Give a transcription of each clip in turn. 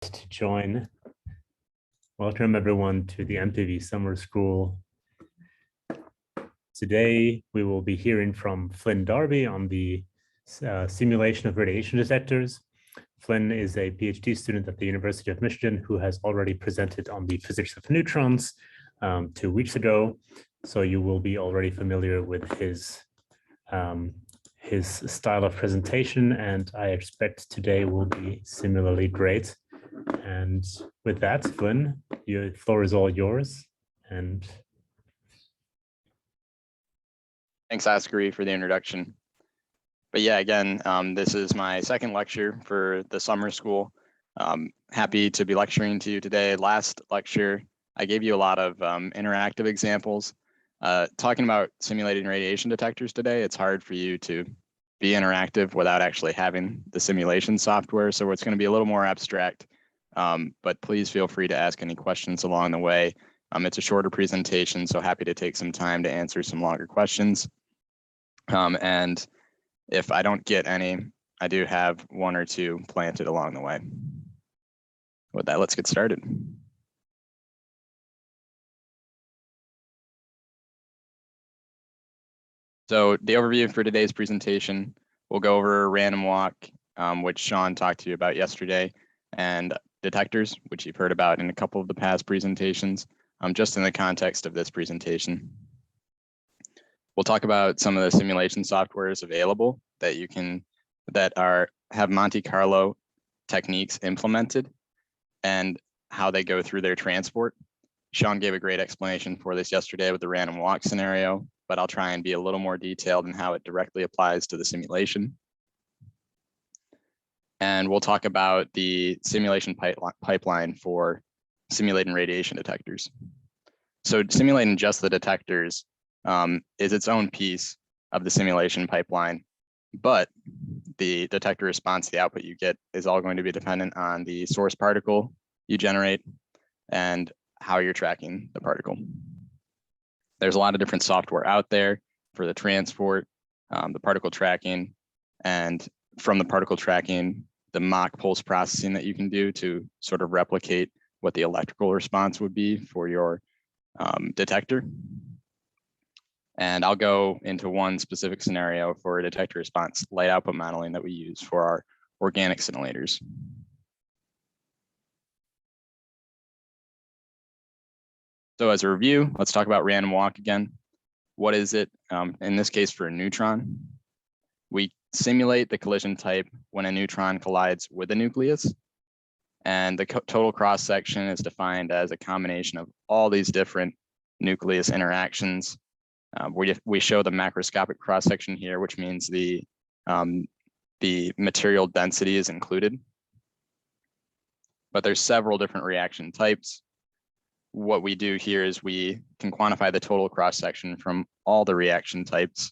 to join. Welcome everyone to the MTV Summer School. Today we will be hearing from Flynn Darby on the simulation of radiation detectors. Flynn is a PhD student at the University of Michigan who has already presented on the physics of neutrons 2 weeks ago. So you will be already familiar with his style of presentation, and I expect today will be similarly great. And with that, Flynn, the floor is all yours. And thanks, Askari, for the introduction. But yeah, again, this is my second lecture for the summer school. Happy to be lecturing to you today. Last lecture, I gave you a lot of interactive examples. Talking about simulating radiation detectors today, it's hard for you to be interactive without actually having the simulation software. So it's going to be a little more abstract, but please feel free to ask any questions along the way. It's a shorter presentation, so happy to take some time to answer some longer questions. And if I don't get any, I do have one or two planted along the way. With that, let's get started. So the overview for today's presentation, we'll go over random walk, which Sean talked to you about yesterday, and detectors, which you've heard about in a couple of the past presentations, just in the context of this presentation. We'll talk about some of the simulation softwares available that you can, have Monte Carlo techniques implemented and how they go through their transport. Sean gave a great explanation for this yesterday with the random walk scenario, but I'll try and be a little more detailed in how it directly applies to the simulation. And we'll talk about the simulation pipeline for simulating radiation detectors. So simulating just the detectors is its own piece of the simulation pipeline, but the detector response, the output you get, is all going to be dependent on the source particle you generate and how you're tracking the particle. There's a lot of different software out there for the transport, the particle tracking, and from the particle tracking, the mock pulse processing that you can do to sort of replicate what the electrical response would be for your detector. And I'll go into one specific scenario for a detector response light output modeling that we use for our organic scintillators. So as a review, let's talk about random walk again. What is it? In this case, for a neutron, we simulate the collision type when a neutron collides with a nucleus. And the total cross section is defined as a combination of all these different nucleus interactions. We show the macroscopic cross section here, which means the material density is included. But there's several different reaction types. What we do here is we can quantify the total cross section from all the reaction types,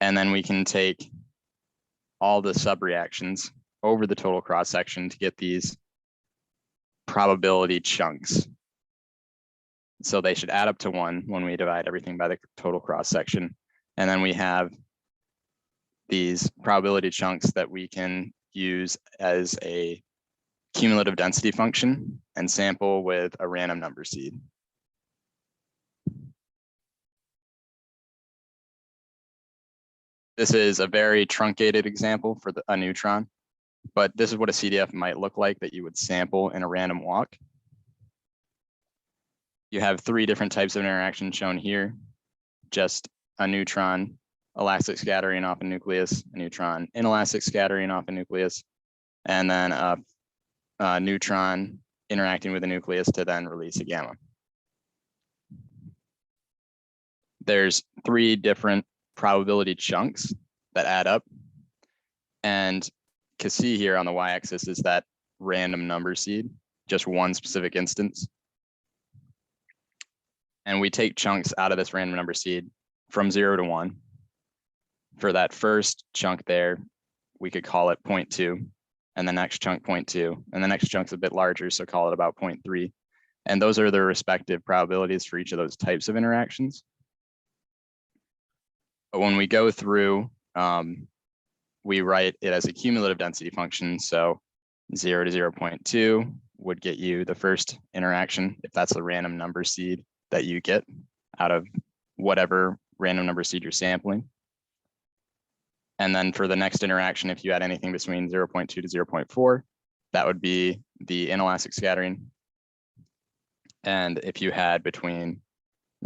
and then we can take all the subreactions over the total cross section to get these probability chunks. So they should add up to 1 when we divide everything by the total cross section. And then we have these probability chunks that we can use as a cumulative density function and sample with a random number seed. This is a very truncated example for a neutron, but this is what a CDF might look like that you would sample in a random walk. You have 3 different types of interaction shown here: just a neutron elastic scattering off a nucleus, a neutron inelastic scattering off a nucleus, and then a neutron interacting with a nucleus to then release a gamma. There's 3 different probability chunks that add up, and to see here on the y-axis is that random number seed, just one specific instance. And we take chunks out of this random number seed from 0 to 1. For that first chunk there, we could call it 0.2, and the next chunk 0.2, and the next chunk's a bit larger, so call it about 0.3. And those are the respective probabilities for each of those types of interactions. But when we go through, we write it as a cumulative density function. So 0 to 0.2 would get you the first interaction, if that's the random number seed that you get out of whatever random number seed you're sampling. And then for the next interaction, if you had anything between 0.2 to 0.4, that would be the inelastic scattering. And if you had between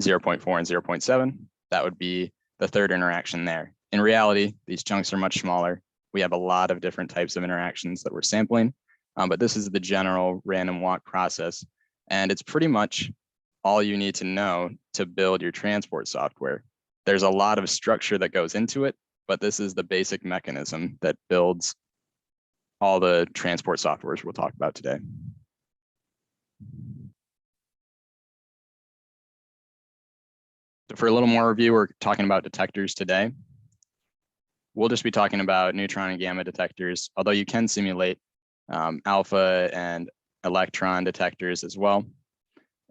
0.4 and 0.7, that would be the third interaction there. In reality, these chunks are much smaller. We have a lot of different types of interactions that we're sampling, but this is the general random walk process. And it's pretty much all you need to know to build your transport software. There's a lot of structure that goes into it, but this is the basic mechanism that builds all the transport softwares we'll talk about today. So for a little more review, we're talking about detectors today. We'll just be talking about neutron and gamma detectors, although you can simulate alpha and electron detectors as well.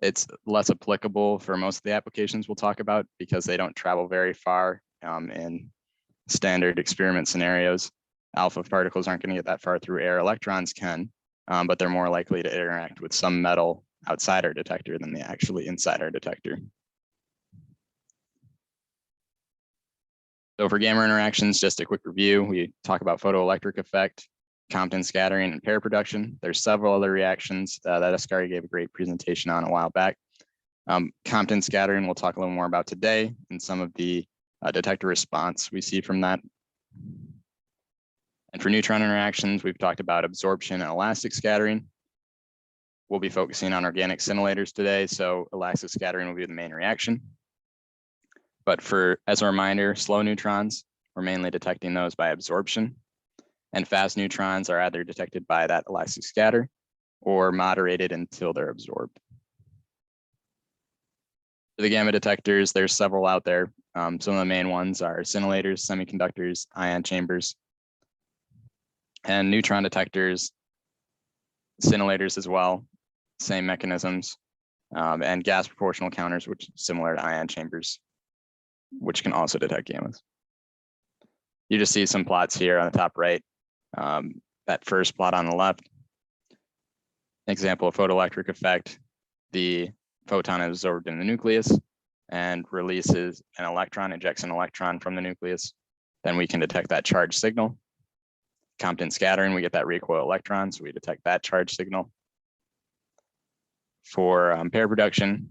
It's less applicable for most of the applications we'll talk about because they don't travel very far in standard experiment scenarios. Alpha particles aren't going to get that far through air. Electrons can, but they're more likely to interact with some metal outside our detector than they actually inside our detector. So for gamma interactions, just a quick review. We talk about photoelectric effect, Compton scattering, and pair production. There's several other reactions that Ascari gave a great presentation on a while back. Compton scattering we'll talk a little more about today and some of the detector response we see from that. And for neutron interactions, we've talked about absorption and elastic scattering. We'll be focusing on organic scintillators today, so elastic scattering will be the main reaction. But as a reminder, slow neutrons, we're mainly detecting those by absorption. And fast neutrons are either detected by that elastic scatter or moderated until they're absorbed. For the gamma detectors, there's several out there. Some of the main ones are scintillators, semiconductors, ion chambers, and neutron detectors, scintillators as well, same mechanisms, and gas proportional counters, which is similar to ion chambers, which can also detect gammas. You just see some plots here on the top right. That first plot on the left, example of photoelectric effect, the photon is absorbed in the nucleus and releases an electron, ejects an electron from the nucleus. Then we can detect that charge signal. Compton scattering, we get that recoil electron, so we detect that charge signal. For pair production,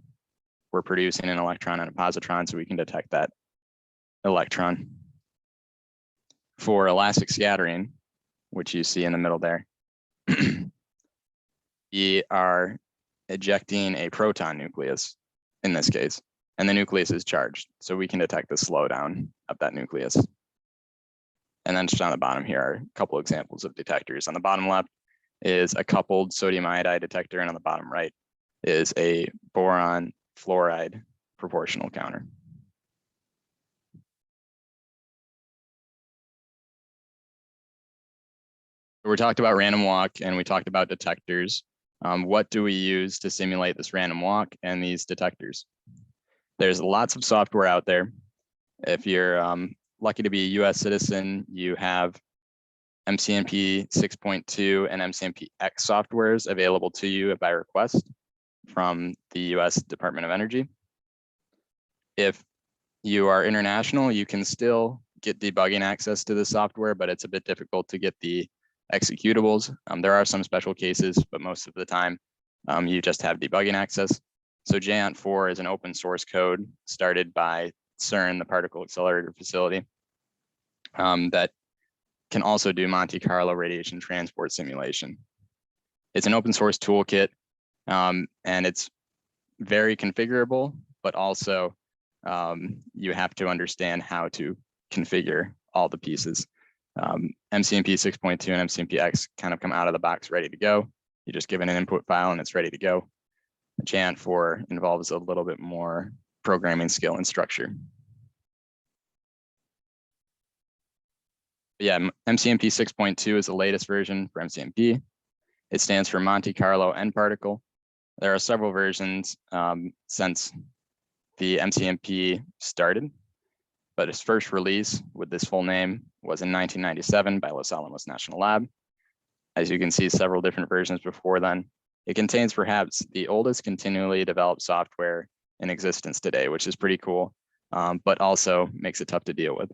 we're producing an electron and a positron, so we can detect that electron. For elastic scattering, which you see in the middle there, we are ejecting a proton nucleus in this case, and the nucleus is charged, so we can detect the slowdown of that nucleus. And then just on the bottom here are a couple examples of detectors. On the bottom left is a coupled sodium iodide detector, and on the bottom right is a boron fluoride proportional counter. We talked about random walk and we talked about detectors. What do we use to simulate this random walk and these detectors? There's lots of software out there. If you're lucky to be a US citizen, you have MCMP 6.2 and MCMP X softwares available to you by request from the US Department of Energy. If you are international, you can still get debugging access to the software, but it's a bit difficult to get the executables. There are some special cases, but most of the time you just have debugging access. So JANT4 is an open source code started by CERN, the Particle Accelerator Facility, that can also do Monte Carlo radiation transport simulation. It's an open source toolkit, and it's very configurable, but also you have to understand how to configure all the pieces. MCMP 6.2 and MCMP X kind of come out of the box ready to go. You just give it an input file and it's ready to go. JANT4 involves a little bit more programming skill and structure. But yeah, MCMP 6.2 is the latest version for MCMP. It stands for Monte Carlo N particle. There are several versions since the MCMP started, but its first release with this full name was in 1997 by Los Alamos National Lab. As you can see, several different versions before then. It contains perhaps the oldest continually developed software in existence today, which is pretty cool, but also makes it tough to deal with.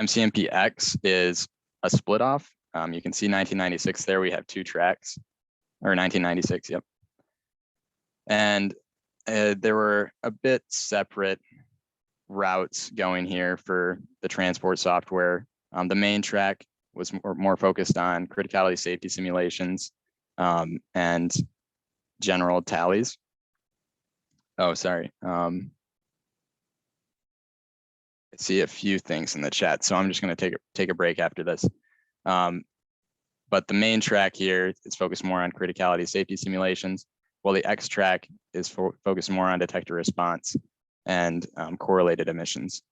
MCMPX is a split off. You can see 1996 there, we have 2 tracks, or 1996, yep. And there were a bit separate routes going here for the transport software. The main track was more focused on criticality safety simulations and general tallies. Oh, sorry. I see a few things in the chat, so I'm just going to take a break after this. But the main track here is focused more on criticality safety simulations, while the X track is focused more on detector response and correlated emissions.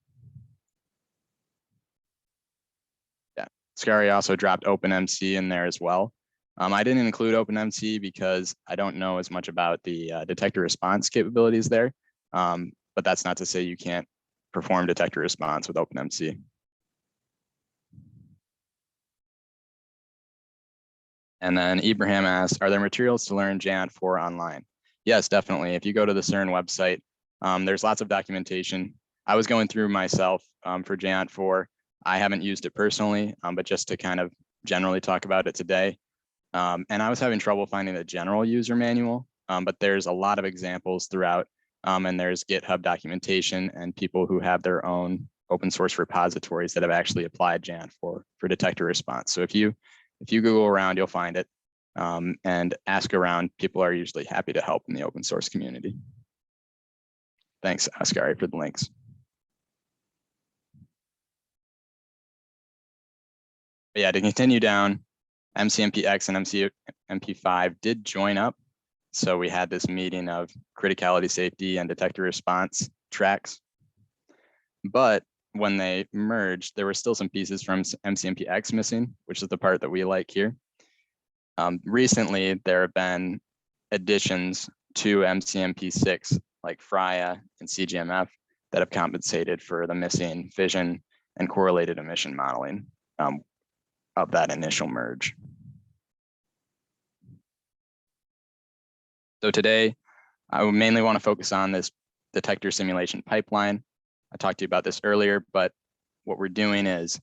Yeah, Scary also dropped OpenMC in there as well. I didn't include OpenMC because I don't know as much about the detector response capabilities there, but that's not to say you can't perform detector response with OpenMC. And then Ibrahim asked, are there materials to learn JANT4 online? Yes, definitely. If you go to the CERN website, there's lots of documentation. I was going through myself for JANT4. I haven't used it personally, but just to kind of generally talk about it today. And I was having trouble finding the general user manual, but there's a lot of examples throughout, and there's GitHub documentation and people who have their own open source repositories that have actually applied JANT4 for detector response. So if you Google around, you'll find it, and ask around. People are usually happy to help in the open source community. Thanks, Ascari, for the links. But yeah, to continue down, MCMPX and MCMP5 did join up. So we had this meeting of criticality safety and detector response tracks. But when they merged, there were still some pieces from MCMPX missing, which is the part that we like here. Recently, there have been additions to MCMP6, like FRIA and CGMF, that have compensated for the missing fission and correlated emission modeling of that initial merge. So today, I mainly want to focus on this detector simulation pipeline. I talked to you about this earlier, but what we're doing is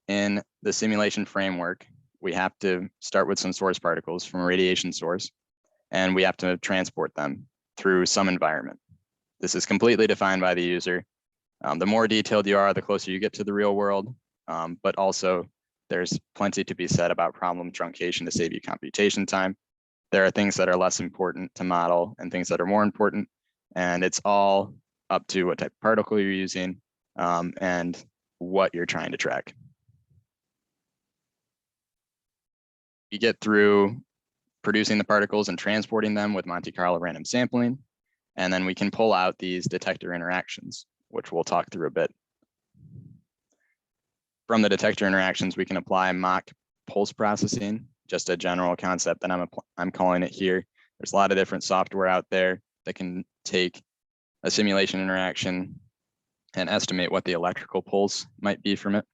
in the simulation framework, we have to start with some source particles from a radiation source, and we have to transport them through some environment. This is completely defined by the user. The more detailed you are, the closer you get to the real world, but also there's plenty to be said about problem truncation to save you computation time. There are things that are less important to model and things that are more important, and it's all up to what type of particle you're using and what you're trying to track. You get through producing the particles and transporting them with Monte Carlo random sampling, and then we can pull out these detector interactions, which we'll talk through a bit. From the detector interactions, we can apply mock pulse processing, just a general concept that I'm calling it here. There's a lot of different software out there that can take a simulation interaction and estimate what the electrical pulse might be from it.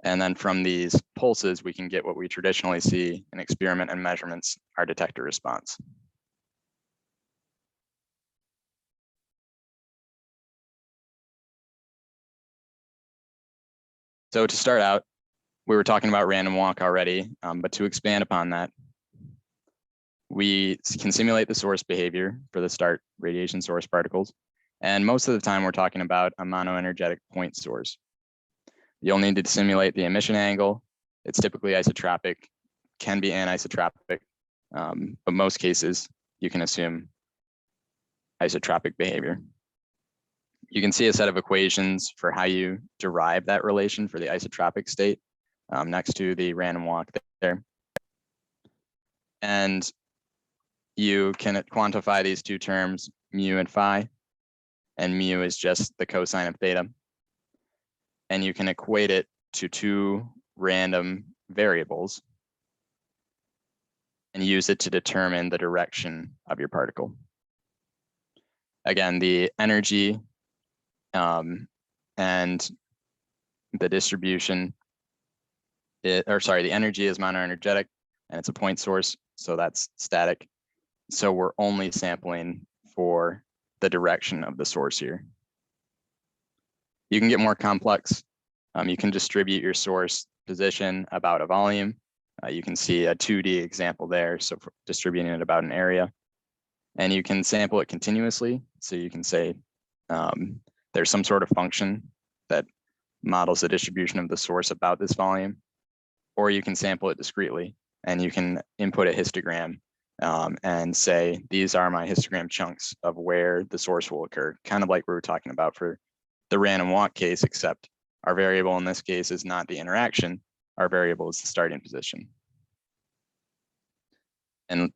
And then from these pulses, we can get what we traditionally see in experiment and measurements, our detector response. So to start out, we were talking about random walk already, but to expand upon that, we can simulate the source behavior for the start radiation source particles. And most of the time we're talking about a monoenergetic point source. You'll need to simulate the emission angle. It's typically isotropic, can be anisotropic, but most cases you can assume isotropic behavior. You can see a set of equations for how you derive that relation for the isotropic state next to the random walk there. And you can quantify these two terms, mu and phi, and mu is just the cosine of theta. And you can equate it to two random variables and use it to determine the direction of your particle. Again, the energy and the distribution the energy is monoenergetic and it's a point source, so that's static. So we're only sampling for the direction of the source here. You can get more complex. You can distribute your source position about a volume. You can see a 2D example there, so for distributing it about an area. And you can sample it continuously. So you can say there's some sort of function that models the distribution of the source about this volume, or you can sample it discretely and you can input a histogram and say, these are my histogram chunks of where the source will occur, kind of like we were talking about for the random walk case, except our variable in this case is not the interaction, our variable is the starting position. And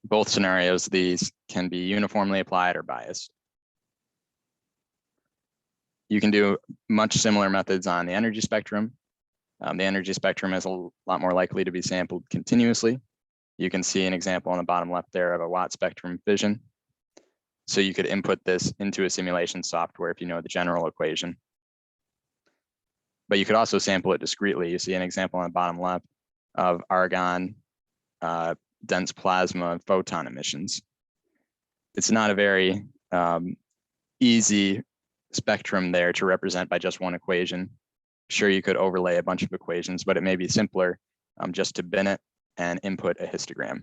both scenarios, these can be uniformly applied or biased. You can do much similar methods on the energy spectrum. The energy spectrum is a lot more likely to be sampled continuously. You can see an example on the bottom left there of a Watt spectrum fission. So you could input this into a simulation software if you know the general equation. But you could also sample it discretely. You see an example on the bottom left of argon dense plasma photon emissions. It's not a very easy spectrum there to represent by just one equation. Sure, you could overlay a bunch of equations, but it may be simpler just to bin it and input a histogram.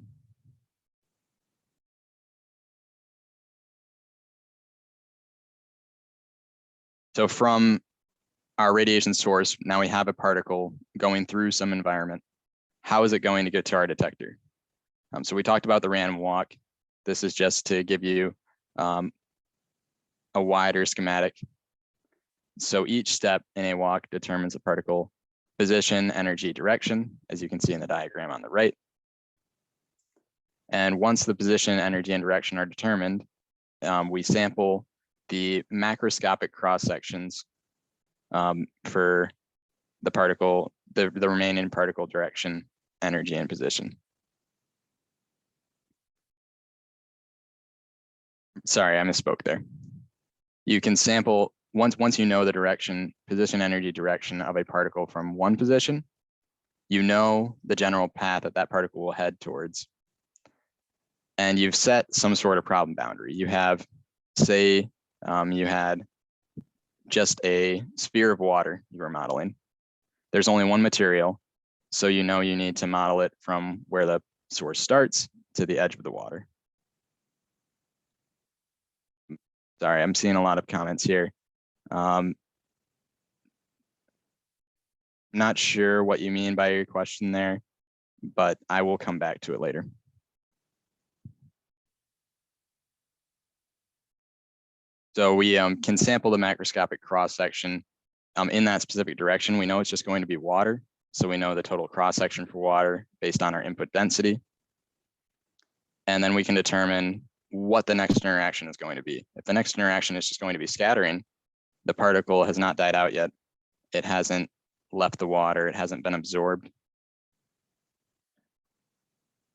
So from our radiation source, now we have a particle going through some environment. How is it going to get to our detector? So we talked about the random walk. This is just to give you a wider schematic. So each step in a walk determines the particle position, energy, direction, as you can see in the diagram on the right. And once the position, energy, and direction are determined, we sample the macroscopic cross sections for the particle, the remaining particle direction, energy, and position. Sorry, I misspoke there. You can sample, once you know the direction, position, energy, direction of a particle from one position, you know the general path that that particle will head towards. And you've set some sort of problem boundary. You have, say, you had just a sphere of water you were modeling. There's only one material, so you know you need to model it from where the source starts to the edge of the water. Sorry, I'm seeing a lot of comments here. Not sure what you mean by your question there, but I will come back to it later. So we can sample the macroscopic cross section in that specific direction. We know it's just going to be water. So we know the total cross section for water based on our input density. And then we can determine what the next interaction is going to be. If the next interaction is just going to be scattering, the particle has not died out yet. It hasn't left the water. It hasn't been absorbed.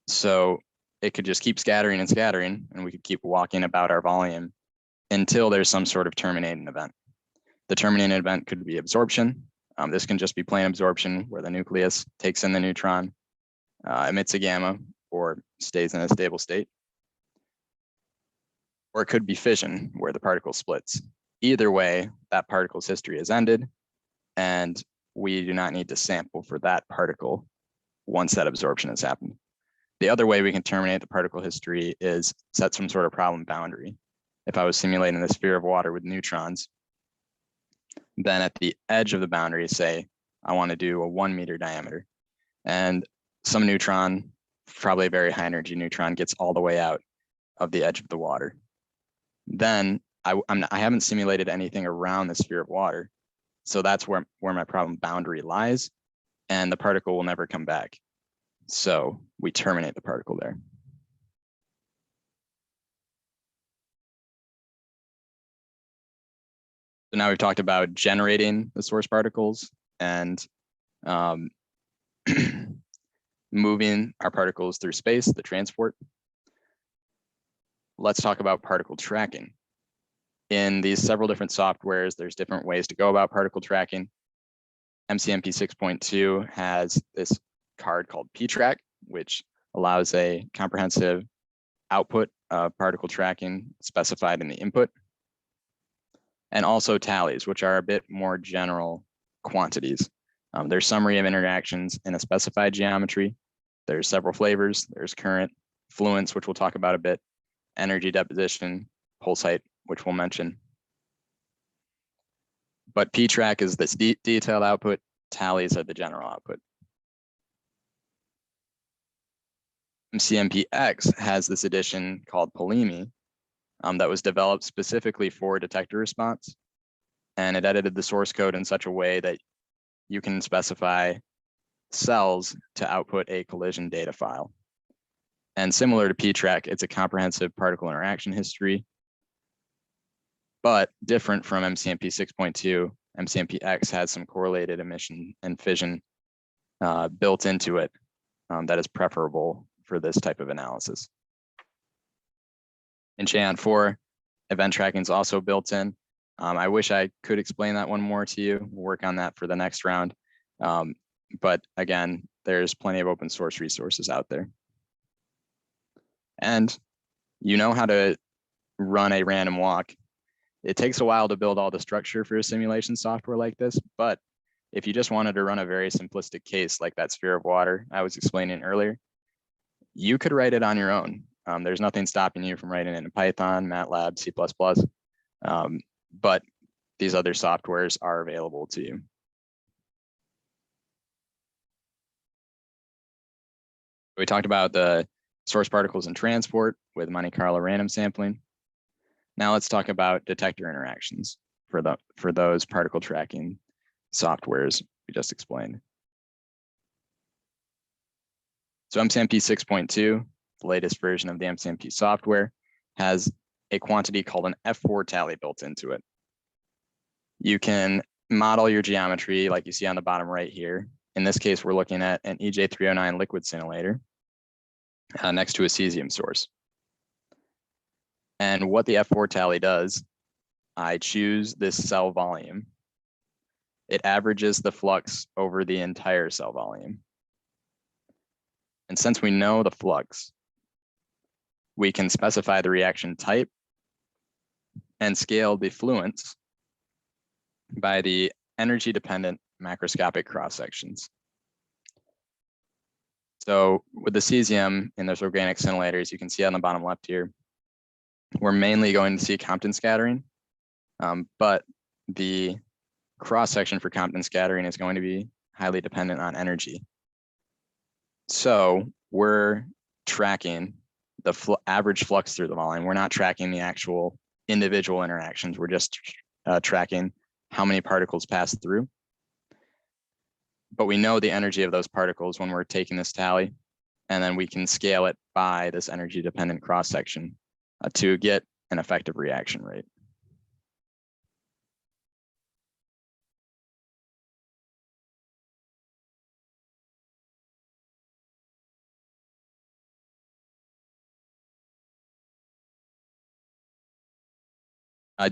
So it could just keep scattering and scattering, and we could keep walking about our volume until there's some sort of terminating event. The terminating event could be absorption. This can just be plain absorption where the nucleus takes in the neutron, emits a gamma, or stays in a stable state. Or it could be fission where the particle splits. Either way, that particle's history is ended, and we do not need to sample for that particle once that absorption has happened. The other way we can terminate the particle history is set some sort of problem boundary. If I was simulating the sphere of water with neutrons, then at the edge of the boundary, say, I want to do a 1 meter diameter, and some neutron, probably a very high energy neutron, gets all the way out of the edge of the water. Then I haven't simulated anything around the sphere of water. So that's where my problem boundary lies, and the particle will never come back. So we terminate the particle there. So now we've talked about generating the source particles and moving our particles through space, the transport. Let's talk about particle tracking. In these several different softwares, there's different ways to go about particle tracking. MCMP 6.2 has this card called PTrack, which allows a comprehensive output of particle tracking specified in the input, and also tallies, which are a bit more general quantities. There's summary of interactions in a specified geometry. There's several flavors. There's current, fluence, which we'll talk about a bit, energy deposition, pulse height, which we'll mention. But PTrack is this detailed output, tallies are the general output. MCMPX has this addition called Polemi that was developed specifically for detector response. And it edited the source code in such a way that you can specify cells to output a collision data file. And similar to PTrack, it's a comprehensive particle interaction history, but different from MCMP 6.2. MCMPX has some correlated emission and fission built into it that is preferable for this type of analysis. In Cheon-4, event tracking is also built in. I wish I could explain that one more to you. We'll work on that for the next round. But again, there's plenty of open source resources out there. And you know how to run a random walk. It takes a while to build all the structure for a simulation software like this, but if you just wanted to run a very simplistic case like that sphere of water I was explaining earlier, you could write it on your own. There's nothing stopping you from writing it in Python, MATLAB, C++, but these other softwares are available to you. We talked about the source particles and transport with Monte Carlo random sampling. Now let's talk about detector interactions for those particle tracking softwares we just explained. So MCMP 6.2, the latest version of the MCMP software, has a quantity called an F4 tally built into it. You can model your geometry like you see on the bottom right here. In this case, we're looking at an EJ309 liquid scintillator next to a cesium source. And what the F4 tally does, I choose this cell volume. It averages the flux over the entire cell volume. And since we know the flux, we can specify the reaction type and scale the fluence by the energy dependent macroscopic cross sections. So with the cesium in those organic scintillators, you can see on the bottom left here, we're mainly going to see Compton scattering, but the cross section for Compton scattering is going to be highly dependent on energy. So we're tracking the average flux through the volume. We're not tracking the actual individual interactions. We're just tracking how many particles pass through. But we know the energy of those particles when we're taking this tally, and then we can scale it by this energy dependent cross section to get an effective reaction rate.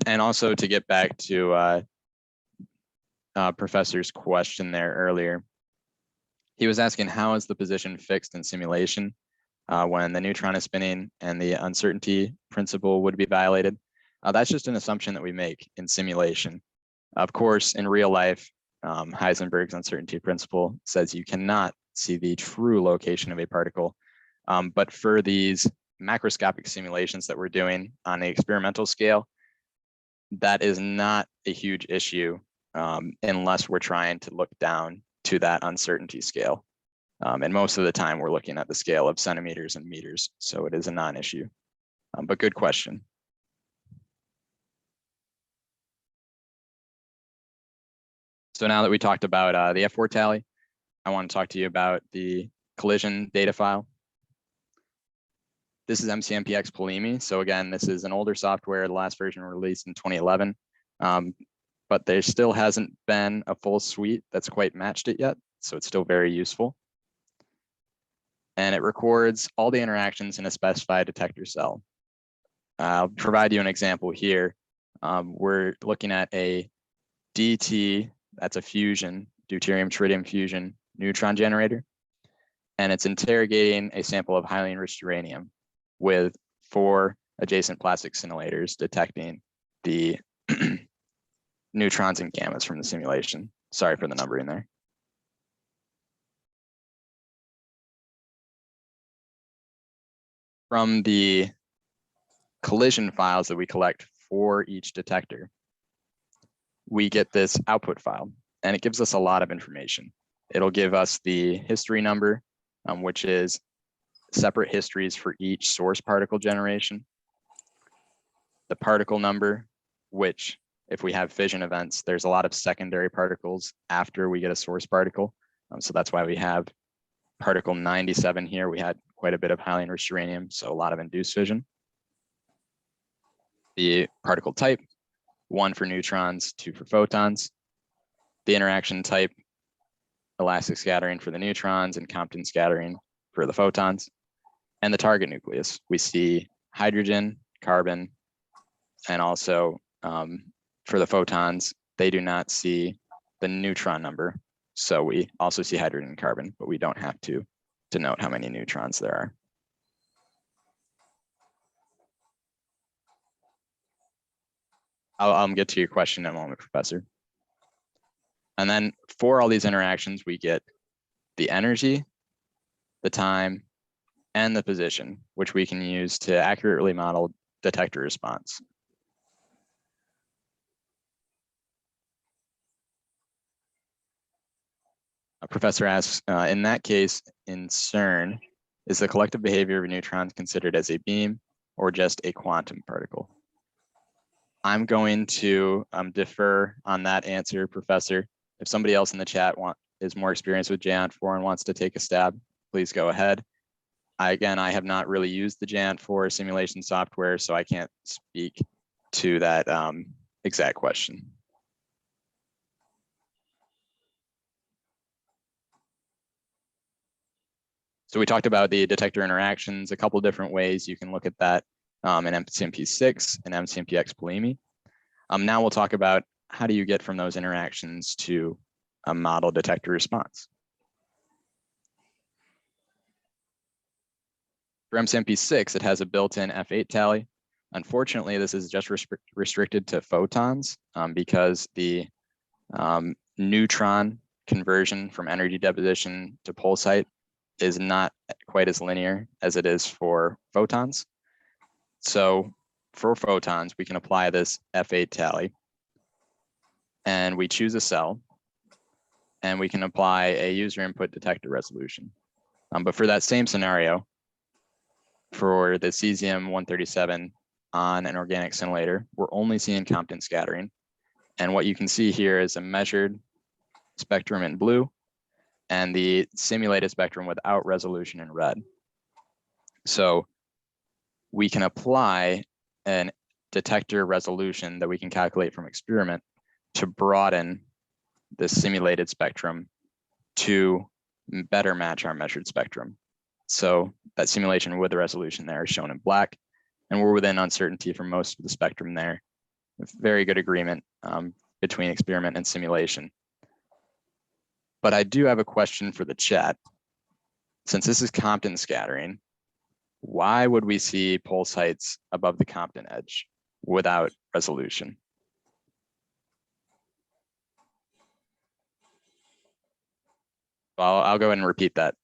And also to get back to Professor's question there earlier, he was asking how is the position fixed in simulation when the neutron is spinning and the uncertainty principle would be violated. That's just an assumption that we make in simulation. Of course, in real life, Heisenberg's uncertainty principle says you cannot see the true location of a particle. But for these macroscopic simulations that we're doing on the experimental scale, that is not a huge issue unless we're trying to look down to that uncertainty scale. And most of the time we're looking at the scale of centimeters and meters. So it is a non-issue, but good question. So now that we talked about the F4 tally, I want to talk to you about the collision data file. This is MCMPX Polemi. So again, this is an older software. The last version released in 2011, but there still hasn't been a full suite that's quite matched it yet. So it's still very useful. And it records all the interactions in a specified detector cell. I'll provide you an example here. We're looking at a DT, that's a fusion deuterium tritium fusion neutron generator. And it's interrogating a sample of highly enriched uranium with 4 adjacent plastic scintillators detecting the neutrons and gammas from the simulation. Sorry for the numbering there. From the collision files that we collect for each detector, we get this output file, and it gives us a lot of information. It'll give us the history number, which is separate histories for each source particle generation, the particle number, which if we have fission events, there's a lot of secondary particles after we get a source particle. So that's why we have particle 97 here. We had quite a bit of highly enriched uranium, so a lot of induced fission. The particle type, 1 for neutrons, 2 for photons. The interaction type, elastic scattering for the neutrons and Compton scattering for the photons. And the target nucleus, we see hydrogen, carbon, and also for the photons, they do not see the neutron number. So we also see hydrogen and carbon, but we don't have to denote how many neutrons there are. I'll get to your question in a moment, Professor. And then for all these interactions, we get the energy, the time, and the position, which we can use to accurately model detector response. A professor asks, in that case, in CERN, is the collective behavior of neutrons considered as a beam or just a quantum particle? I'm going to defer on that answer, Professor. If somebody else in the chat is more experienced with JANT4 and wants to take a stab, please go ahead. I have not really used the JANT4 simulation software, so I can't speak to that exact question. So we talked about the detector interactions, a couple different ways you can look at that in MCMP6 and MCMPX polemi. Now we'll talk about how do you get from those interactions to a model detector response. For MCMP6, it has a built-in F8 tally. Unfortunately, this is just restricted to photons because the neutron conversion from energy deposition to pulsite is not quite as linear as it is for photons. So for photons, we can apply this F8 tally, and we choose a cell, and we can apply a user input detector resolution. But for that same scenario, for the cesium-137 on an organic scintillator, we're only seeing Compton scattering. And what you can see here is a measured spectrum in blue and the simulated spectrum without resolution in red. So we can apply an detector resolution that we can calculate from experiment to broaden the simulated spectrum to better match our measured spectrum. So that simulation with the resolution there is shown in black, and we're within uncertainty for most of the spectrum there. Very good agreement between experiment and simulation. But I do have a question for the chat. Since this is Compton scattering, why would we see pulsites above the Compton edge without resolution? Well, I'll go ahead and repeat that.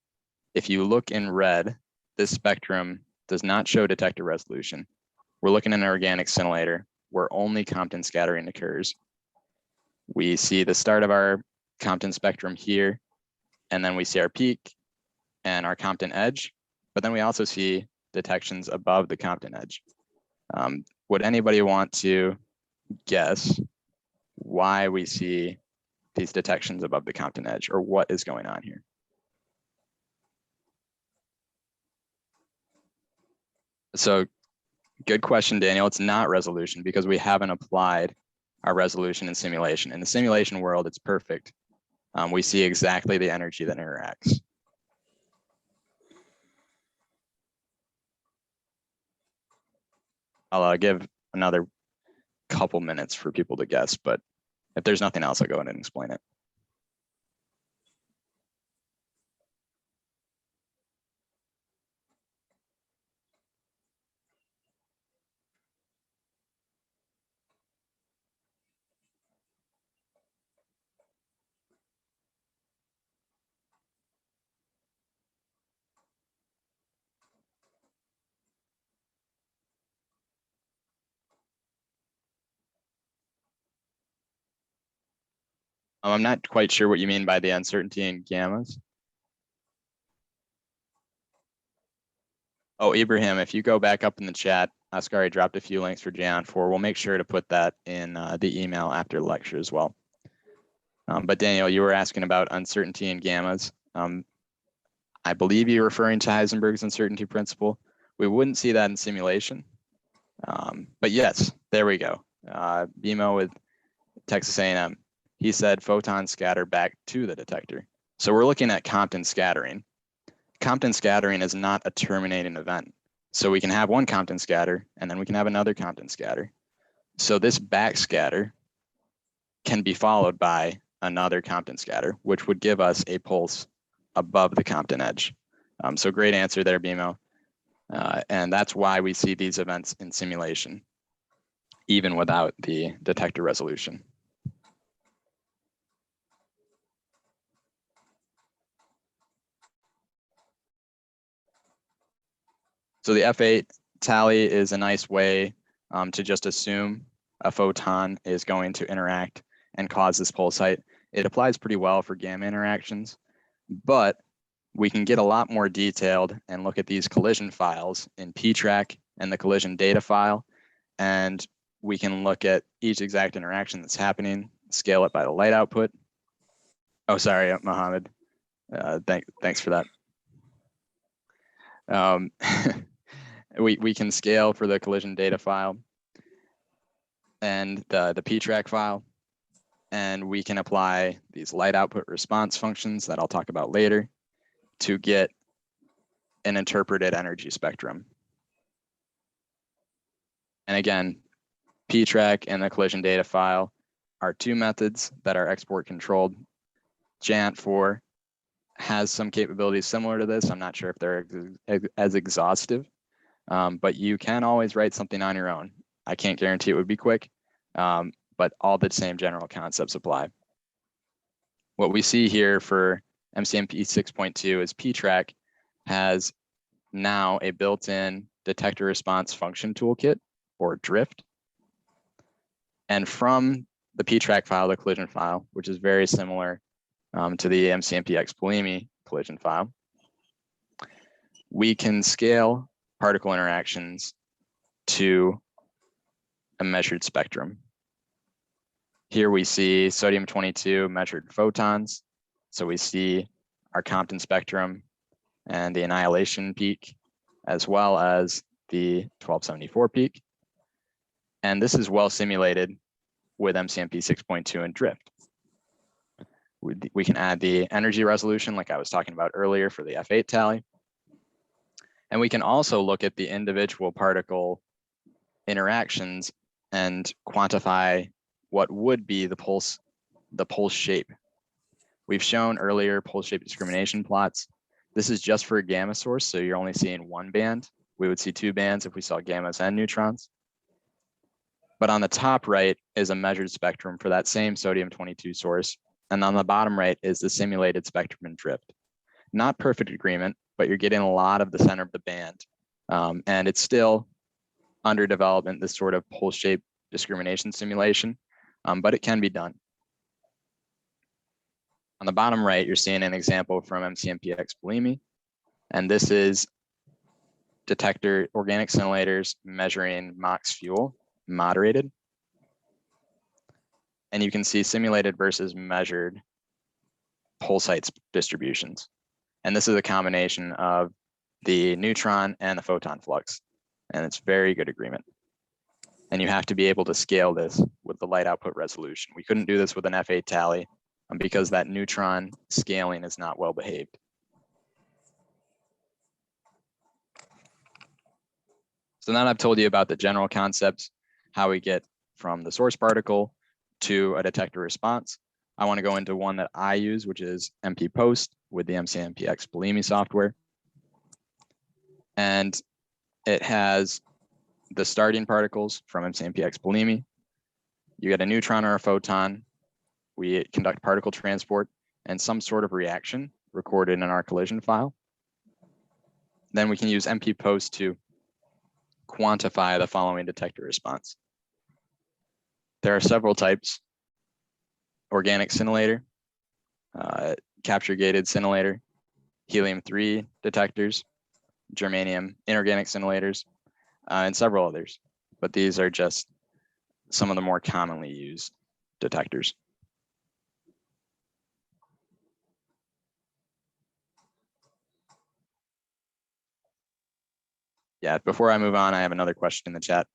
If you look in red, this spectrum does not show detector resolution. We're looking at an organic scintillator where only Compton scattering occurs. We see the start of our Compton spectrum here, and then we see our peak and our Compton edge, but then we also see detections above the Compton edge. Would anybody want to guess why we see these detections above the Compton edge, or what is going on here? So good question, Daniel. It's not resolution because we haven't applied our resolution in simulation. In the simulation world, it's perfect. We see exactly the energy that interacts. I'll give another couple minutes for people to guess, but if there's nothing else, I'll go ahead and explain it. I'm not quite sure what you mean by the uncertainty in gammas. Oh, Ibrahim, if you go back up in the chat, Ascari dropped a few links for Jan 4. We'll make sure to put that in the email after the lecture as well. But Daniel, you were asking about uncertainty in gammas. I believe you're referring to Heisenberg's uncertainty principle. We wouldn't see that in simulation. But yes, there we go. BMO with Texas A&M. He said photons scatter back to the detector. So we're looking at Compton scattering. Compton scattering is not a terminating event. So we can have one Compton scatter, and then we can have another Compton scatter. So this backscatter can be followed by another Compton scatter, which would give us a pulse above the Compton edge. So great answer there, BMO. And that's why we see these events in simulation, even without the detector resolution. So the F8 tally is a nice way to just assume a photon is going to interact and cause this pulse height. It applies pretty well for gamma interactions, but we can get a lot more detailed and look at these collision files in ptrack and the collision data file. And we can look at each exact interaction that's happening, scale it by the light output. Oh, sorry, Mohammed. Thanks for that. We can scale for the collision data file and the ptrack file. And we can apply these light output response functions that I'll talk about later to get an interpreted energy spectrum. And again, ptrack and the collision data file are two methods that are export controlled. JANT4 has some capabilities similar to this. I'm not sure if they're as exhaustive, but you can always write something on your own. I can't guarantee it would be quick, but all the same general concepts apply. What we see here for MCMP 6.2 is ptrack has now a built-in detector response function toolkit, or drift. And from the ptrack file, the collision file, which is very similar to the MCMPX Polimi collision file, we can scale particle interactions to a measured spectrum. Here we see sodium-22 measured photons. So we see our Compton spectrum and the annihilation peak, as well as the 1274 peak. And this is well simulated with MCMP 6.2 and drift. We can add the energy resolution like I was talking about earlier for the F8 tally. And we can also look at the individual particle interactions and quantify what would be the pulse shape. We've shown earlier pulse shape discrimination plots. This is just for a gamma source, so you're only seeing one band. We would see two bands if we saw gammas and neutrons. But on the top right is a measured spectrum for that same sodium-22 source. And on the bottom right is the simulated spectrum and drift. Not perfect agreement, but you're getting a lot of the center of the band. And it's still under development, this sort of pulse shape discrimination simulation, but it can be done. On the bottom right, you're seeing an example from MCMPX Polimi. And this is detector organic scintillators measuring MOX fuel moderated. And you can see simulated versus measured pulse height distributions. And this is a combination of the neutron and the photon flux. And it's very good agreement. And you have to be able to scale this with the light output resolution. We couldn't do this with an F8 tally because that neutron scaling is not well behaved. So now I've told you about the general concepts, how we get from the source particle to a detector response. I want to go into one that I use, which is MP Post with the MCMPX Polimi software. And it has the starting particles from MCMPX Polimi. You get a neutron or a photon. We conduct particle transport and some sort of reaction recorded in our collision file. Then we can use MP Post to quantify the following detector response. There are several types. organic scintillator, capture gated scintillator, helium-3 detectors, germanium inorganic scintillators, and several others. But these are just some of the more commonly used detectors. Yeah, before I move on, I have another question in the chat.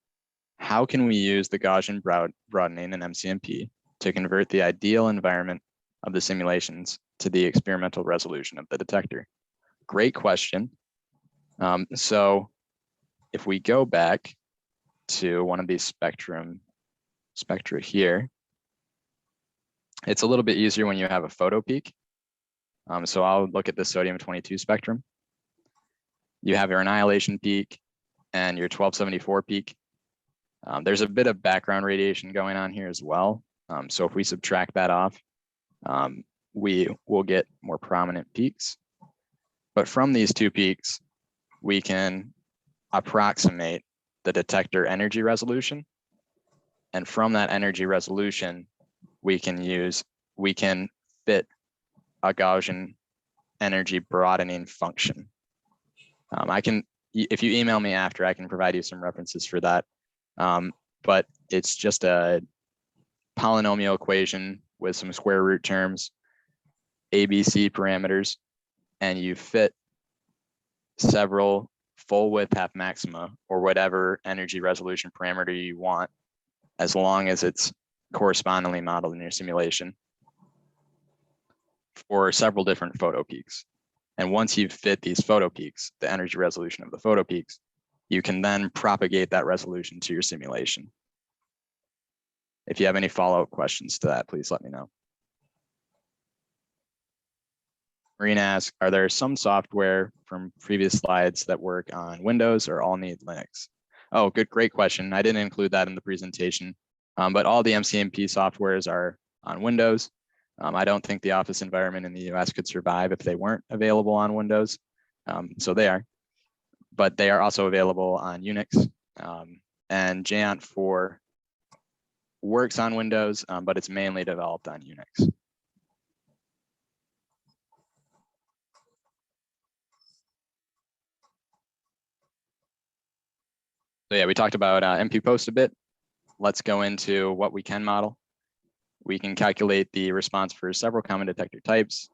How can we use the Gaussian broadening in MCMP to convert the ideal environment of the simulations to the experimental resolution of the detector? Great question. So if we go back to one of these spectra here, it's a little bit easier when you have a photo peak. So I'll look at the sodium-22 spectrum. You have your annihilation peak and your 1274 peak. There's a bit of background radiation going on here as well. So if we subtract that off, we will get more prominent peaks. But from these two peaks, we can approximate the detector energy resolution. And from that energy resolution, we can fit a Gaussian energy broadening function. If you email me after, I can provide you some references for that. But it's just a polynomial equation with some square root terms, ABC parameters, and you fit several full width half maxima or whatever energy resolution parameter you want, as long as it's correspondingly modeled in your simulation for several different photo peaks. And once you've fit these photo peaks, the energy resolution of the photo peaks, you can then propagate that resolution to your simulation. If you have any follow-up questions to that, please let me know. Marina asks, are there some software from previous slides that work on Windows or all need Linux? Oh, great question. I didn't include that in the presentation, but all the MCMP softwares are on Windows. I don't think the Office environment in the US could survive if they weren't available on Windows. So they are, but they are also available on Unix. And Giant 4 works on Windows, but it's mainly developed on Unix. So yeah, we talked about MP Post a bit. Let's go into what we can model. We can calculate the response for several common detector types.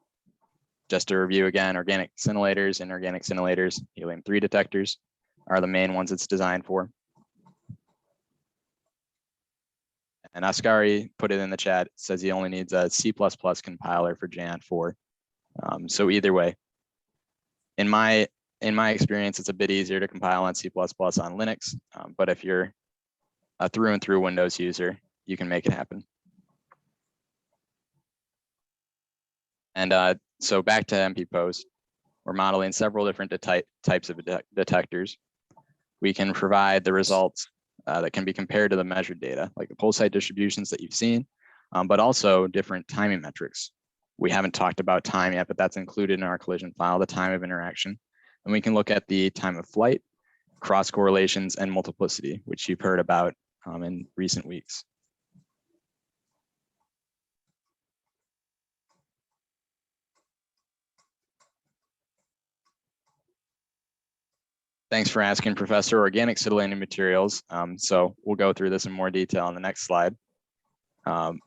Just to review again, organic scintillators and inorganic scintillators, helium-3 detectors are the main ones it's designed for. And Ascari put it in the chat, says he only needs a C++ compiler for Giant 4. So either way, in my experience, it's a bit easier to compile on C++ on Linux, but if you're a through and through Windows user, you can make it happen. And so back to MP Post, we're modeling several different types of detectors. We can provide the results that can be compared to the measured data, like the pulse height distributions that you've seen, but also different timing metrics. We haven't talked about time yet, but that's included in our collision file, the time of interaction. And we can look at the time of flight, cross correlations, and multiplicity, which you've heard about in recent weeks. Thanks for asking, Professor. Organic scintillating materials. So we'll go through this in more detail on the next slide.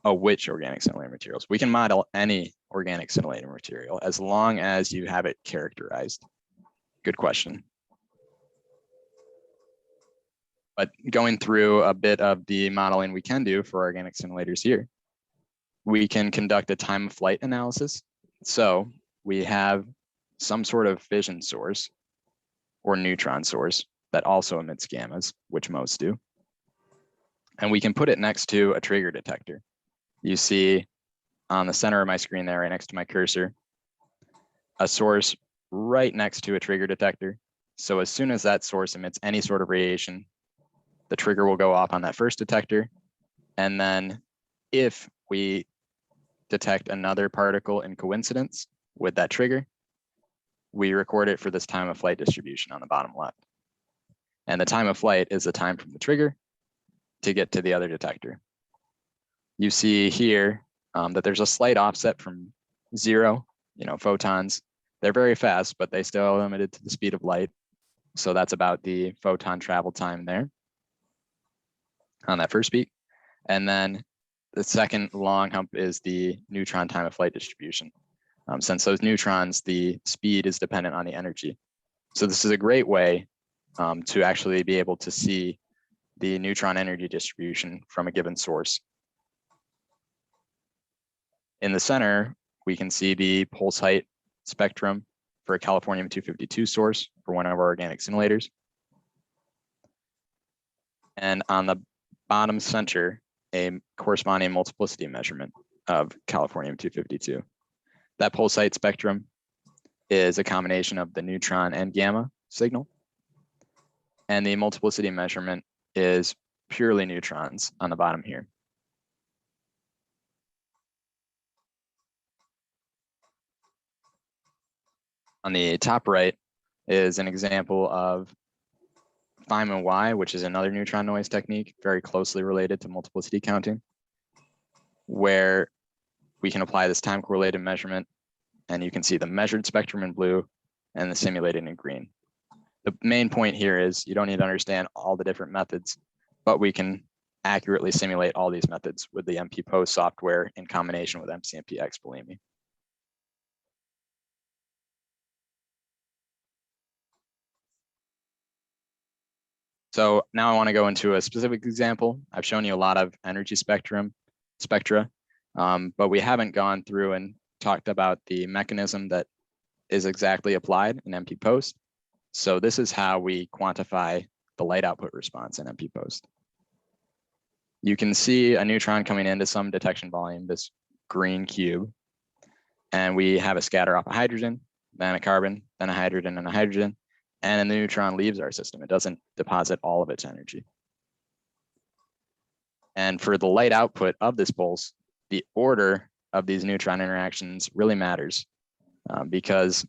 Which organic scintillating materials? We can model any organic scintillating material as long as you have it characterized. Good question. But going through a bit of the modeling we can do for organic scintillators here, we can conduct a time of flight analysis. So we have some sort of fission source or neutron source that also emits gammas, which most do. And we can put it next to a trigger detector. You see on the center of my screen there, right next to my cursor, a source right next to a trigger detector. So as soon as that source emits any sort of radiation, the trigger will go off on that first detector. And then if we detect another particle in coincidence with that trigger, we record it for this time of flight distribution on the bottom left. And the time of flight is the time from the trigger to get to the other detector. You see here that there's a slight offset from zero. Photons, they're very fast, but they still are limited to the speed of light. So that's about the photon travel time there on that first peak. And then the second long hump is the neutron time of flight distribution. Since those neutrons, the speed is dependent on the energy. So this is a great way to actually be able to see the neutron energy distribution from a given source. In the center, we can see the pulse height spectrum for a californium-252 source for one of our organic simulators. And on the bottom center, a corresponding multiplicity measurement of californium-252. That pulse height spectrum is a combination of the neutron and gamma signal. And the multiplicity measurement is purely neutrons on the bottom here. On the top right is an example of Feynman Y, which is another neutron noise technique, very closely related to multiplicity counting, where we can apply this time correlated measurement, and you can see the measured spectrum in blue and the simulated in green. The main point here is you don't need to understand all the different methods, but we can accurately simulate all these methods with the MP-Post software in combination with MCMPX, believe me. So now I want to go into a specific example. I've shown you a lot of energy spectra, but we haven't gone through and talked about the mechanism that is exactly applied in MP-Post. So this is how we quantify the light output response in MP-Post. You can see a neutron coming into some detection volume, this green cube, and we have a scatter off a hydrogen, then a carbon, then a hydrogen, and a hydrogen, and then the neutron leaves our system. It doesn't deposit all of its energy. And for the light output of this pulse, the order of these neutron interactions really matters because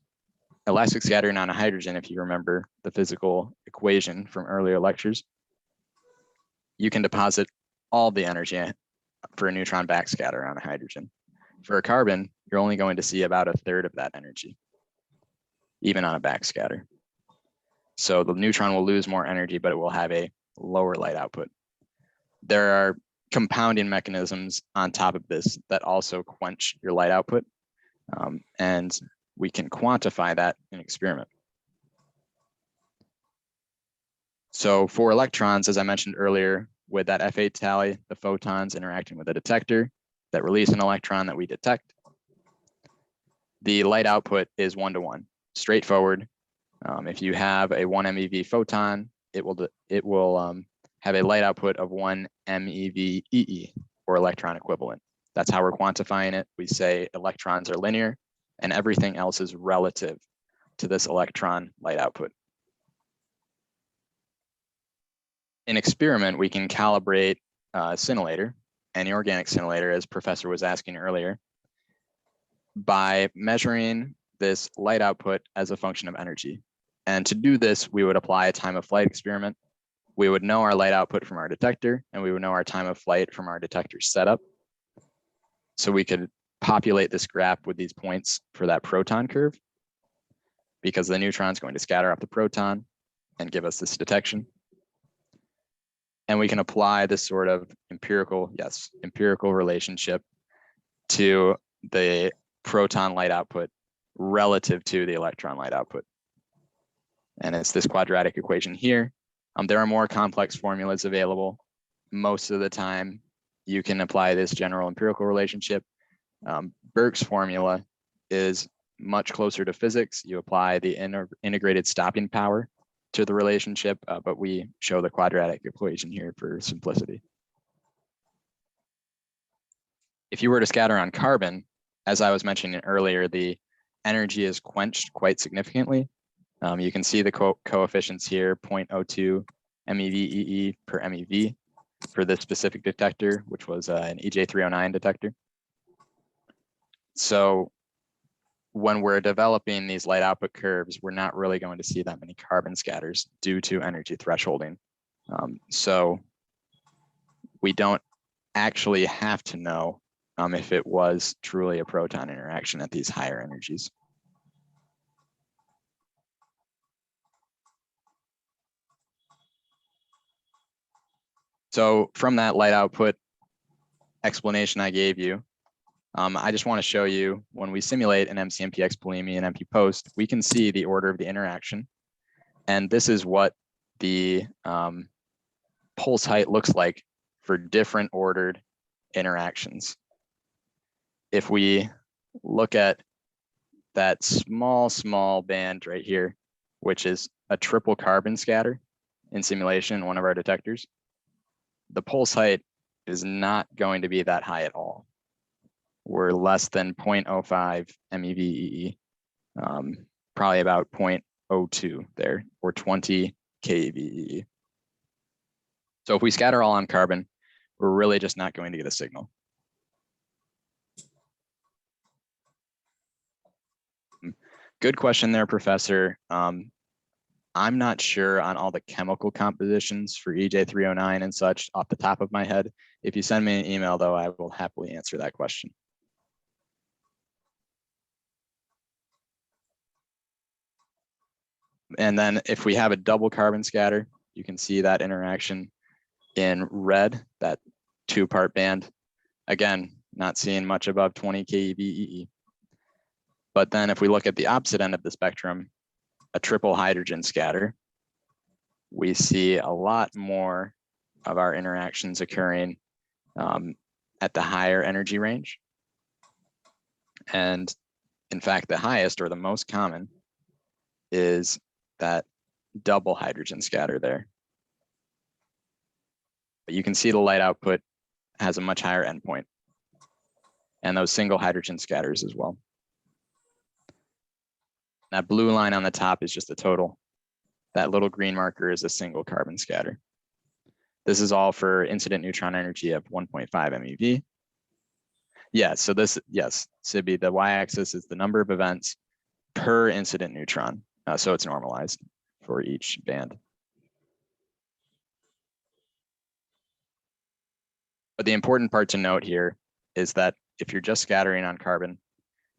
elastic scattering on a hydrogen, if you remember the physical equation from earlier lectures, you can deposit all the energy for a neutron backscatter on a hydrogen. For a carbon, you're only going to see about a third of that energy, even on a backscatter. So the neutron will lose more energy, but it will have a lower light output. There are compounding mechanisms on top of this that also quench your light output, and we can quantify that in experiment. So for electrons, as I mentioned earlier, with that F8 tally, the photons interacting with a detector that release an electron that we detect, the light output is 1-to-1, straightforward. If you have a 1 MeV photon, it will have a light output of 1 MeV EE, or electron equivalent. That's how we're quantifying it. We say electrons are linear and everything else is relative to this electron light output. In experiment, we can calibrate a scintillator, any organic scintillator, as Professor was asking earlier, by measuring this light output as a function of energy. And to do this, we would apply a time of flight experiment. We would know our light output from our detector, and we would know our time of flight from our detector setup. So we could populate this graph with these points for that proton curve, because the neutron is going to scatter off the proton and give us this detection. And we can apply this sort of empirical relationship to the proton light output relative to the electron light output. And it's this quadratic equation here. There are more complex formulas available. Most of the time, you can apply this general empirical relationship. Burke's formula is much closer to physics. You apply the integrated stopping power to the relationship, but we show the quadratic equation here for simplicity. If you were to scatter on carbon, as I was mentioning earlier, the energy is quenched quite significantly. You can see the coefficients here, 0.02 MeV-EE per MeV for this specific detector, which was an EJ309 detector. So when we're developing these light output curves, we're not really going to see that many carbon scatters due to energy thresholding. So we don't actually have to know if it was truly a proton interaction at these higher energies. So from that light output explanation I gave you, I just want to show you when we simulate an MCMPX bulimia and MP post, we can see the order of the interaction. And this is what the pulse height looks like for different ordered interactions. If we look at that small band right here, which is a triple carbon scatter in simulation in one of our detectors, the pulse height is not going to be that high at all. We're less than 0.05 MeV, probably about 0.02 there, or 20 keV. So if we scatter all on carbon, we're really just not going to get a signal. Good question there, Professor. I'm not sure on all the chemical compositions for EJ309 and such off the top of my head. If you send me an email, though, I will happily answer that question. And then if we have a double carbon scatter, you can see that interaction in red, that 2-part band. Again, not seeing much above 20 keV. But then if we look at the opposite end of the spectrum, a triple hydrogen scatter, we see a lot more of our interactions occurring at the higher energy range. And in fact, the highest or the most common is that double hydrogen scatter there. But you can see the light output has a much higher endpoint, and those single hydrogen scatters as well. That blue line on the top is just the total. That little green marker is a single carbon scatter. This is all for incident neutron energy of 1.5 MeV. Yeah, so this, yes, Sibby, the y-axis is the number of events per incident neutron. So it's normalized for each band. But the important part to note here is that if you're just scattering on carbon,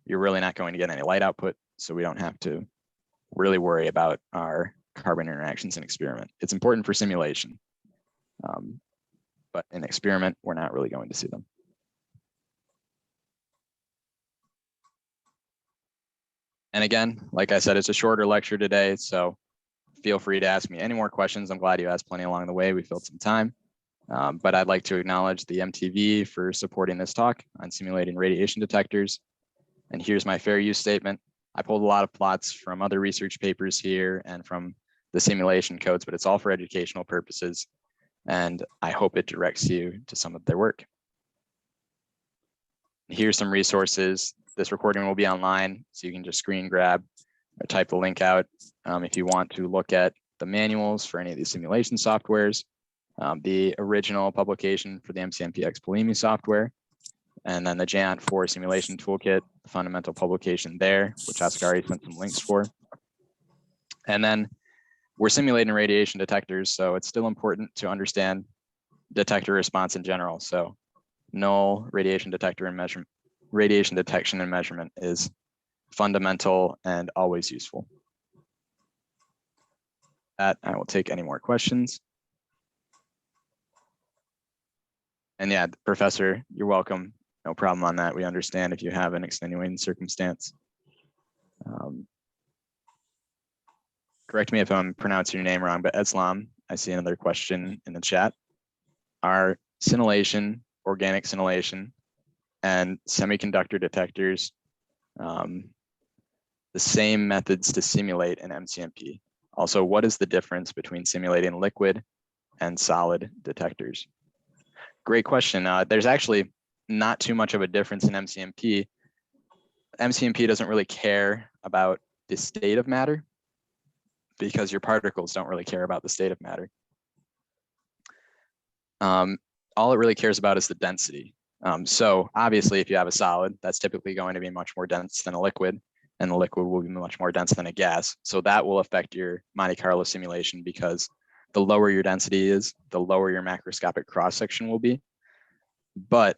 you're really not going to get any light output. So we don't have to really worry about our carbon interactions in experiment. It's important for simulation, but in experiment, we're not really going to see them. And again, like I said, it's a shorter lecture today, so feel free to ask me any more questions. I'm glad you asked plenty along the way. We filled some time, but I'd like to acknowledge the MTV for supporting this talk on simulating radiation detectors. And here's my fair use statement. I pulled a lot of plots from other research papers here and from the simulation codes, but it's all for educational purposes. And I hope it directs you to some of their work. Here's some resources. This recording will be online, so you can just screen grab or type the link out if you want to look at the manuals for any of these simulation softwares, the original publication for the MCMPX bulimia software, and then the JANT 4 simulation toolkit, the fundamental publication there, which Oscar already sent some links for. And then we're simulating radiation detectors, so it's still important to understand detector response in general. So null radiation detector and measurement, radiation detection and measurement is fundamental and always useful. That I will take any more questions. And yeah, Professor, you're welcome. No problem on that. We understand if you have an extenuating circumstance. Correct me if I'm pronouncing your name wrong, but Eslam, I see another question in the chat. Are scintillation, organic scintillation, and semiconductor detectors the same methods to simulate an MCMP? Also, what is the difference between simulating liquid and solid detectors? Great question. There's actually not too much of a difference in MCMP. MCMP doesn't really care about the state of matter because your particles don't really care about the state of matter. All it really cares about is the density. So obviously, if you have a solid, that's typically going to be much more dense than a liquid, and the liquid will be much more dense than a gas. So that will affect your Monte Carlo simulation because the lower your density is, the lower your macroscopic cross section will be. But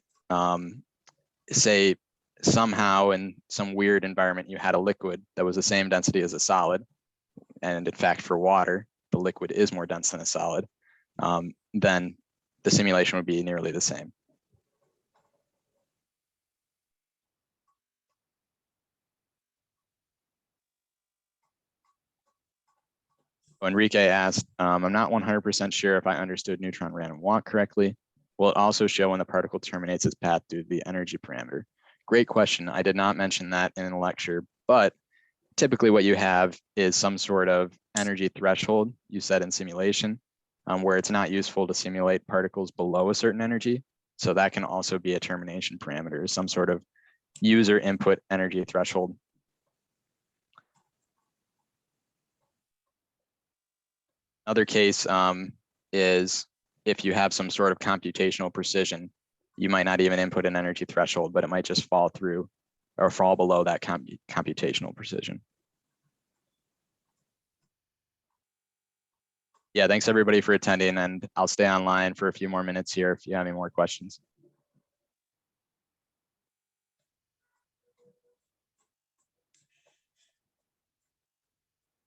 say somehow in some weird environment you had a liquid that was the same density as a solid, and in fact for water, the liquid is more dense than a solid, then the simulation would be nearly the same. Enrique asked, I'm not 100% sure if I understood neutron random walk correctly. Will it also show when the particle terminates its path due to the energy parameter? Great question. I did not mention that in the lecture, but typically what you have is some sort of energy threshold you set in simulation, where it's not useful to simulate particles below a certain energy. So that can also be a termination parameter, some sort of user input energy threshold. Another case is if you have some sort of computational precision, you might not even input an energy threshold, but it might just fall through or fall below that computational precision. Yeah, thanks everybody for attending, and I'll stay online for a few more minutes here if you have any more questions.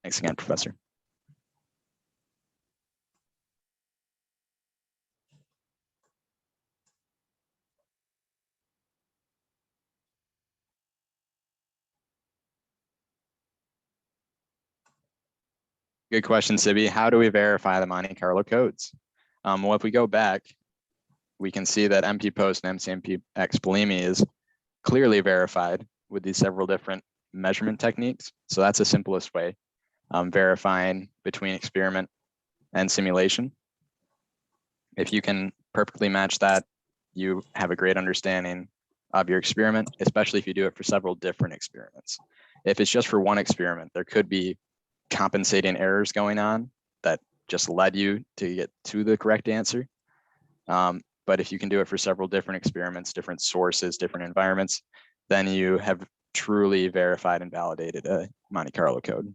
Thanks again, Professor. Good question, Sibi. How do we verify the Monte Carlo codes? Well, if we go back, we can see that MP post and MCMPX bulimi is clearly verified with these several different measurement techniques. So that's the simplest way, verifying between experiment and simulation. If you can perfectly match that, you have a great understanding of your experiment, especially if you do it for several different experiments. If it's just for one experiment, there could be compensating errors going on that just led you to get to the correct answer. But if you can do it for several different experiments, different sources, different environments, then you have truly verified and validated a Monte Carlo code.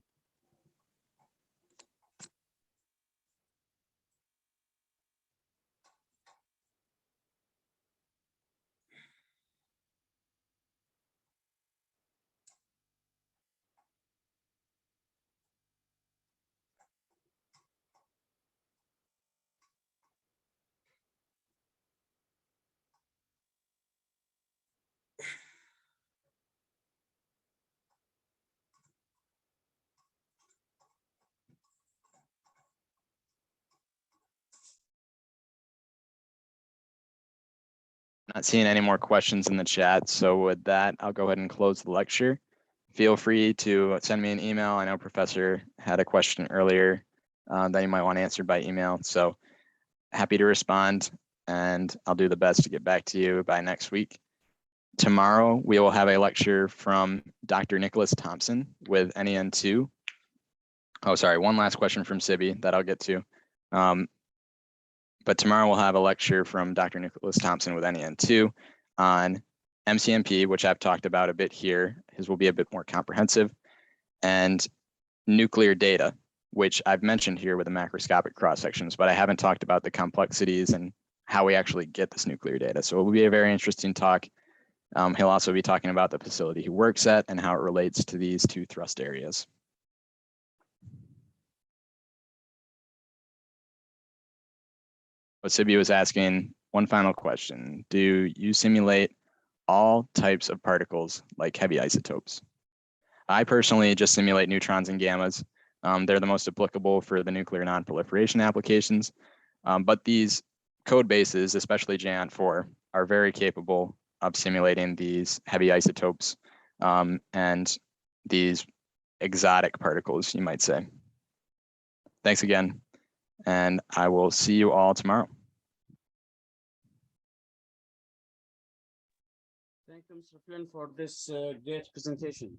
Not seeing any more questions in the chat. So with that, I'll go ahead and close the lecture. Feel free to send me an email. I know Professor had a question earlier that you might want answered by email. So happy to respond, and I'll do the best to get back to you by next week. Tomorrow, we will have a lecture from Dr. Nicholas Thompson with NEN2. Oh, sorry, one last question from Sibi that I'll get to. But tomorrow we'll have a lecture from Dr. Nicholas Thompson with NEN2 on MCMP, which I've talked about a bit here. His will be a bit more comprehensive, and nuclear data, which I've mentioned here with the macroscopic cross sections, but I haven't talked about the complexities and how we actually get this nuclear data. So it will be a very interesting talk. He'll also be talking about the facility he works at and how it relates to these two thrust areas. What Sibi was asking, one final question. Do you simulate all types of particles like heavy isotopes? I personally just simulate neutrons and gammas. They're the most applicable for the nuclear nonproliferation applications. But these code bases, especially JON4, are very capable of simulating these heavy isotopes and these exotic particles, you might say. Thanks again, and I will see you all tomorrow. Thank you, Mr. Flynn, for this great presentation.